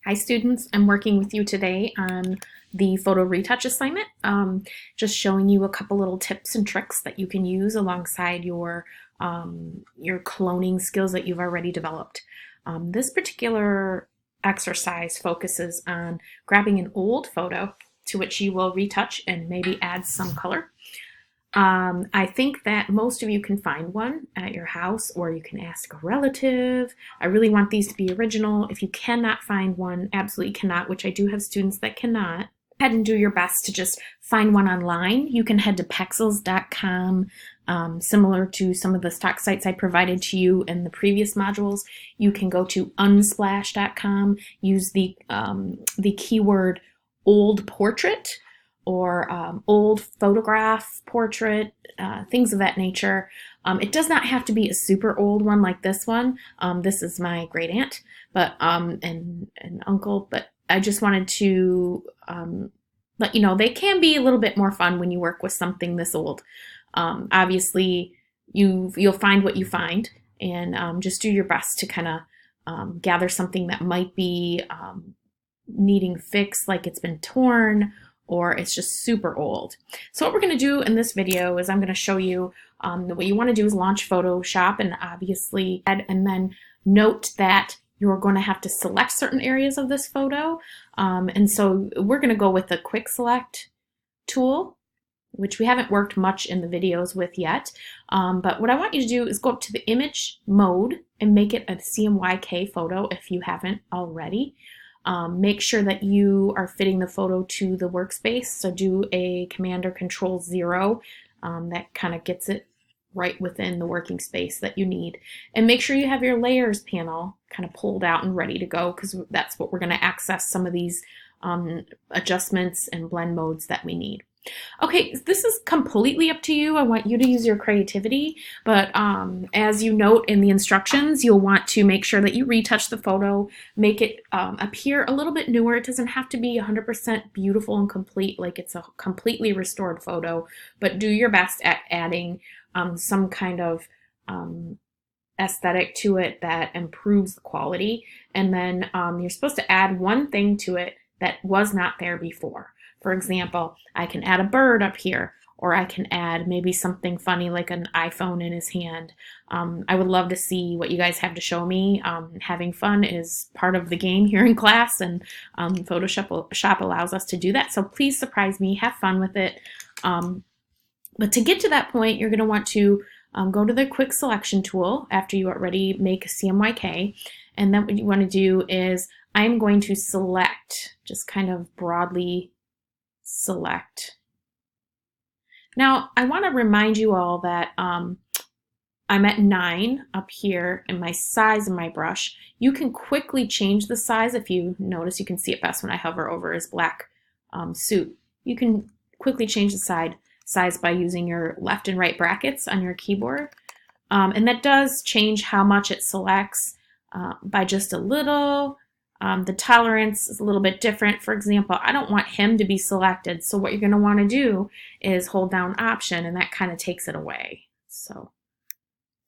Hi students, I'm working with you today on the photo retouch assignment, just showing you a couple little tips and tricks that you can use alongside your cloning skills that you've already developed. This particular exercise focuses on grabbing an old photo to which you will retouch and maybe add some color. I think that most of you can find one at your house, or you can ask a relative. I really want these to be original. If you cannot find one, absolutely cannot, which I do have students that cannot, head and do your best to just find one online. You can head to pexels.com, similar to some of the stock sites I provided to you in the previous modules. You can go to unsplash.com, use the keyword old portrait, or old photograph, portrait, things of that nature. It does not have to be a super old one like this one. This is my great aunt, but and uncle. But I just wanted to let you know they can be a little bit more fun when you work with something this old. Obviously, you'll find what you find, and just do your best to kind of gather something that might be needing fix, like it's been torn, or it's just super old. So what we're going to do in this video is I'm going to show you what you want to do is launch Photoshop, and obviously, and then note that you're going to have to select certain areas of this photo. And so we're going to go with the quick select tool, which we haven't worked much in the videos with yet. But what I want you to do is go up to the image mode and make it a CMYK photo if you haven't already. Make sure that you are fitting the photo to the workspace. So do a Command or Control 0. That kind of gets it right within the working space that you need. And make sure you have your layers panel kind of pulled out and ready to go, because that's what we're going to access some of these adjustments and blend modes that we need. Okay, this is completely up to you. I want you to use your creativity, but as you note in the instructions, you'll want to make sure that you retouch the photo, make it appear a little bit newer. It doesn't have to be 100% beautiful and complete, like it's a completely restored photo, but do your best at adding some kind of aesthetic to it that improves the quality. And then you're supposed to add one thing to it that was not there before. For example, I can add a bird up here, or I can add maybe something funny like an iPhone in his hand. I would love to see what you guys have to show me. Having fun is part of the game here in class, and Photoshop allows us to do that. So please surprise me, have fun with it. But to get to that point, you're going to want to go to the quick selection tool after you already make a CMYK. And then what you want to do is I'm going to select, just kind of broadly select. Now, I want to remind you all that I'm at 9 up here in my size of my brush. You can quickly change the size. If you notice, you can see it best when I hover over his black suit. You can quickly change the size by using your left and right brackets on your keyboard. And that does change how much it selects by just a little. The tolerance is a little bit different. For example, I don't want him to be selected, so what you're going to want to do is hold down Option, and that kind of takes it away. So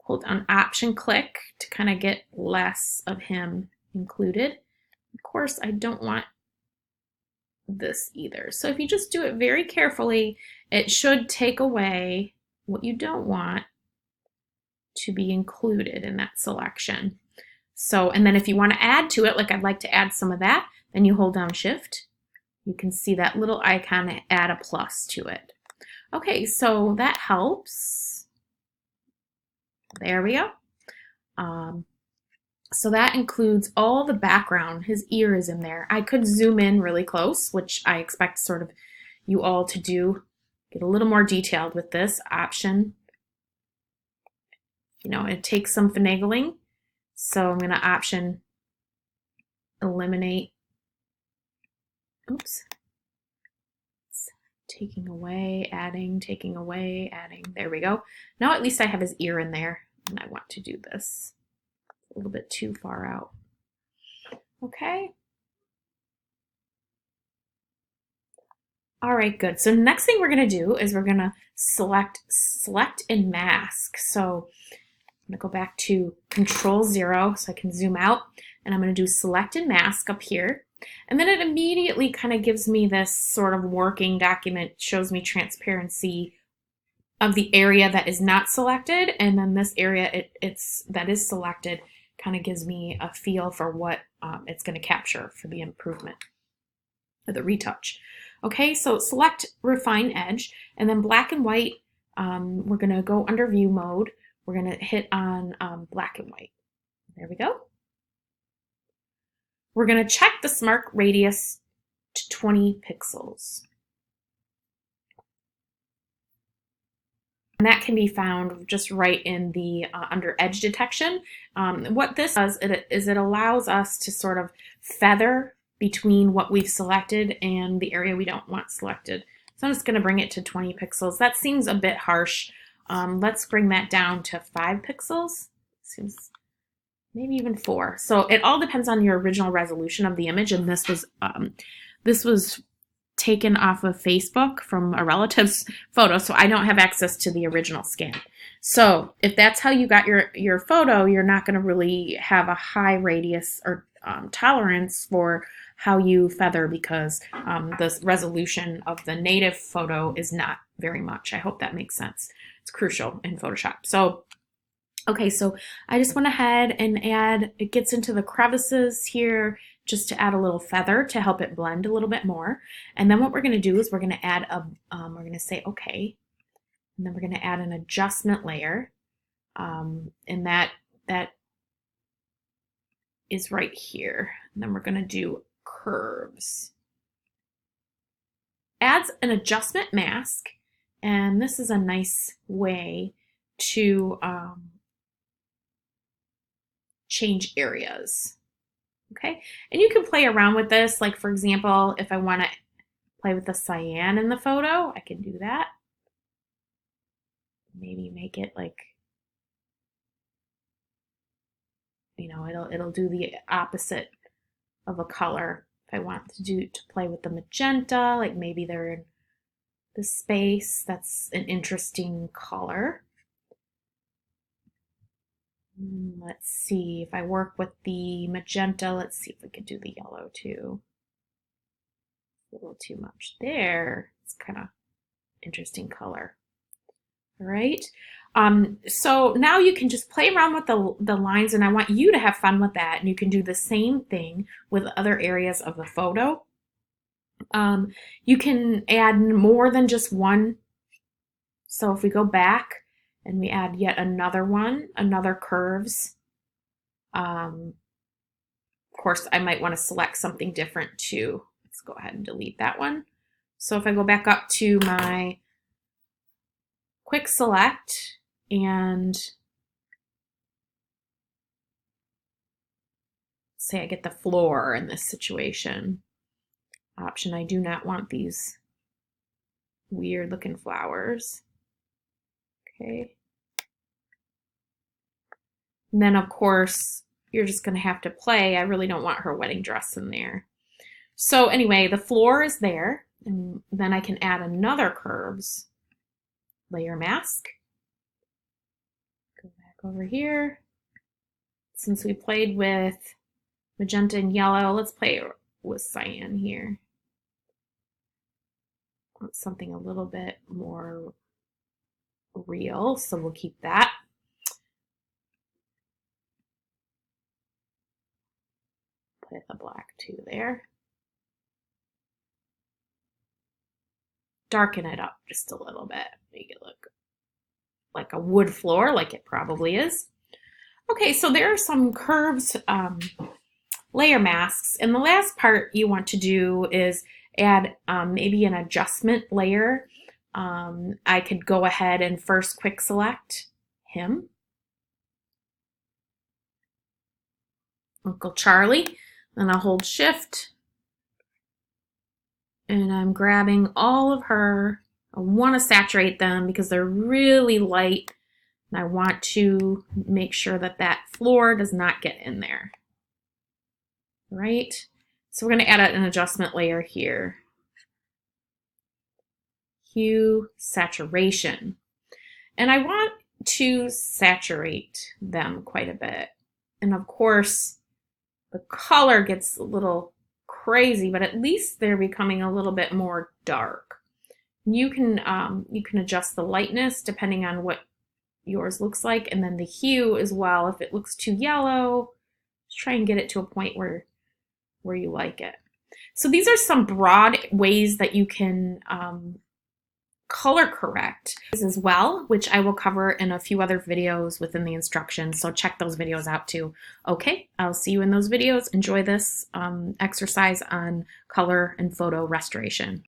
hold down Option, click to kind of get less of him included. Of course, I don't want this either. So if you just do it very carefully, it should take away what you don't want to be included in that selection. So, and then if you want to add to it, like I'd like to add some of that, then you hold down Shift. You can see that little icon, add a plus to it. Okay, so that helps. There we go. So that includes all the background. His ear is in there. I could zoom in really close, which I expect sort of you all to do. Get a little more detailed with this Option. You know, it takes some finagling. So I'm going to Option eliminate. Oops. Taking away, adding, taking away, adding. There we go. Now at least I have his ear in there, and I want to do this a little bit too far out. Okay. All right, good. So next thing we're going to do is we're going to select and mask. So I'm going to go back to Control 0 so I can zoom out. and I'm going to do select and mask up here. And then it immediately kind of gives me this sort of working document, shows me transparency of the area that is not selected, and then this area that is selected kind of gives me a feel for what it's going to capture for the improvement or the retouch. Okay, so select refine edge, and then black and white, we're going to go under view mode. We're going to hit on black and white. There we go. We're going to check the Smirk Radius to 20 pixels. And that can be found just right in the under edge detection. What this does is it allows us to sort of feather between what we've selected and the area we don't want selected. So I'm just going to bring it to 20 pixels. That seems a bit harsh. Let's bring that down to 5 pixels. Seems maybe even 4. So it all depends on your original resolution of the image, and this was taken off of Facebook from a relative's photo, so I don't have access to the original scan. So if that's how you got your photo, you're not going to really have a high radius or tolerance for how you feather, because the resolution of the native photo is not very much. I hope that makes sense. It's crucial in Photoshop. So okay, so I just went ahead and it gets into the crevices here just to add a little feather to help it blend a little bit more. And then what we're going to do is we're going to add we're going to say okay, and then we're going to add an adjustment layer, and that is right here. And then we're going to do curves. Adds an adjustment mask, and this is a nice way to change areas. Okay, and you can play around with this. Like for example, if I want to play with the cyan in the photo, I can do that. Maybe make it like, you know, it'll do the opposite of a color. If I want to play with the magenta, like maybe they're in the space, that's an interesting color. Let's see, if I work with the magenta, let's see if we could do the yellow too. A little too much there. It's kind of interesting color. All right. So now you can just play around with the lines, and I want you to have fun with that. And you can do the same thing with other areas of the photo. You can add more than just one. So if we go back and we add yet another one, another curves. Of course, I might want to select something different too. Let's go ahead and delete that one. So if I go back up to my quick select and say I get the floor in this situation option, I do not want these weird looking flowers. Okay. And then of course, you're just going to have to play. I really don't want her wedding dress in there. So anyway, the floor is there, and then I can add another curves layer mask. Go back over here. Since we played with magenta and yellow, let's play with cyan here. Want something a little bit more real, so we'll keep that. Put the black too there. Darken it up just a little bit, make it look like a wood floor, like it probably is. Okay, so there are some curves, layer masks, and the last part you want to do is add maybe an adjustment layer. I could go ahead and first quick select him, Uncle Charlie, then I'll hold shift, and I'm grabbing all of her. I want to saturate them because they're really light, and I want to make sure that that floor does not get in there. Right? So we're going to add an adjustment layer here. Hue, saturation. And I want to saturate them quite a bit. And of course, the color gets a little crazy, but at least they're becoming a little bit more dark. You can adjust the lightness depending on what yours looks like, and then the hue as well. If it looks too yellow, just try and get it to a point where you like it. So these are some broad ways that you can color correct as well, which I will cover in a few other videos within the instructions. So check those videos out too. Okay, I'll see you in those videos. Enjoy this exercise on color and photo restoration.